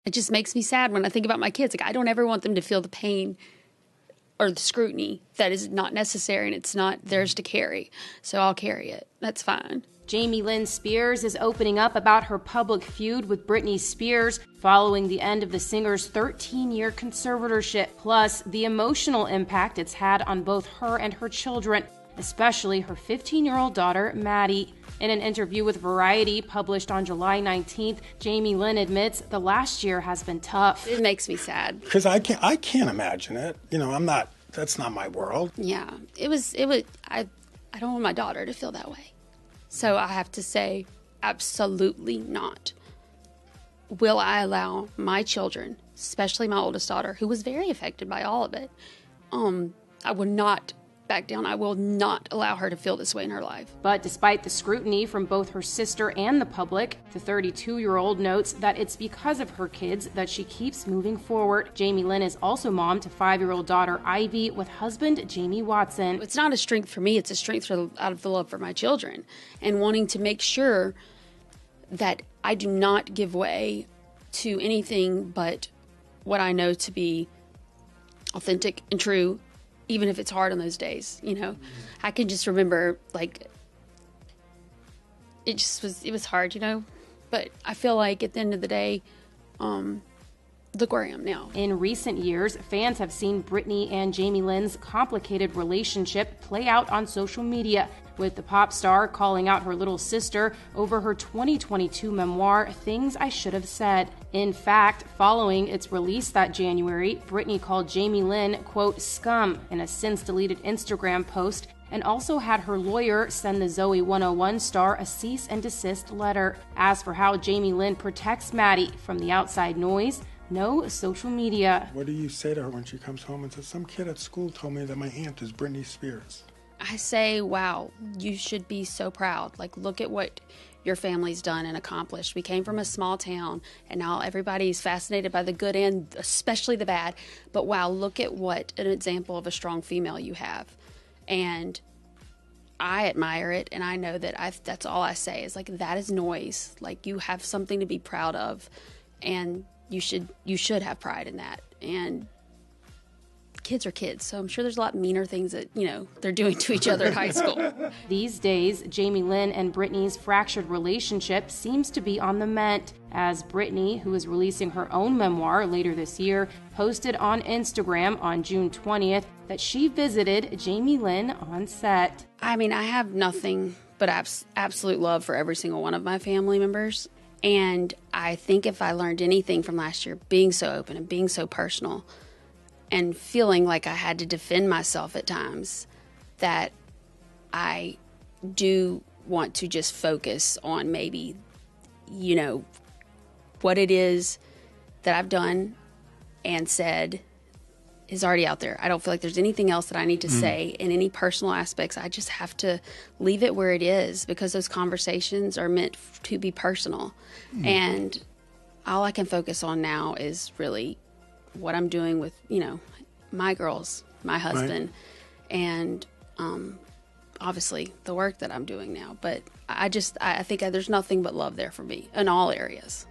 it just makes me sad when I think about my kids. Like, I don't ever want them to feel the pain or the scrutiny that is not necessary and it's not theirs to carry. So I'll carry it. That's fine. Jamie Lynn Spears is opening up about her public feud with Britney Spears following the end of the singer's 13-year conservatorship, plus the emotional impact it's had on both her and her children, especially her 15-year-old daughter, Maddie. In an interview with Variety published on July 19th, Jamie Lynn admits the last year has been tough. It makes me sad. Because I can't imagine it. You know, that's not my world. Yeah, I don't want my daughter to feel that way. So I have to say, absolutely not. Will I allow my children, especially my oldest daughter, who was very affected by all of it, I would not back down. I will not allow her to feel this way in her life. But despite the scrutiny from both her sister and the public, the 32-year-old notes that it's because of her kids that she keeps moving forward. Jamie Lynn is also mom to 5-year-old daughter Ivy with husband Jamie Watson. It's not a strength for me. It's a strength out of the love for my children and wanting to make sure that I do not give way to anything but what I know to be authentic and true, even if it's hard on those days, you know. I can just remember, like, it was hard, you know. But I feel like at the end of the day, look where I am now. In recent years, fans have seen Britney and Jamie Lynn's complicated relationship play out on social media, with the pop star calling out her little sister over her 2022 memoir, Things I Should Have Said. In fact, following its release that January, Britney called Jamie Lynn, quote, scum, in a since-deleted Instagram post, and also had her lawyer send the Zoey 101 star a cease and desist letter. As for how Jamie Lynn protects Maddie from the outside noise, no social media. What do you say to her when she comes home and says, some kid at school told me that my aunt is Britney Spears? I say, wow, you should be so proud. Like, look at what your family's done and accomplished. We came from a small town, and now everybody's fascinated by the good and especially the bad. But wow, look at what an example of a strong female you have. And I admire it, and I know that that's all I say is, like, that is noise. Like, you have something to be proud of, and you should have pride in that. And kids are kids, so I'm sure there's a lot meaner things that, you know, they're doing to each other at high school. These days, Jamie Lynn and Britney's fractured relationship seems to be on the mend, as Britney, who is releasing her own memoir later this year, posted on Instagram on June 20th that she visited Jamie Lynn on set. I mean, I have nothing but absolute love for every single one of my family members. And I think if I learned anything from last year, being so open and being so personal and feeling like I had to defend myself at times, that I do want to just focus on maybe, you know, what it is that I've done and said is already out there. I don't feel like there's anything else that I need to say in any personal aspects. I just have to leave it where it is, because those conversations are meant to be personal. And all I can focus on now is really what I'm doing with, you know, my girls, my husband, and obviously the work that I'm doing now. But I think there's nothing but love there for me in all areas.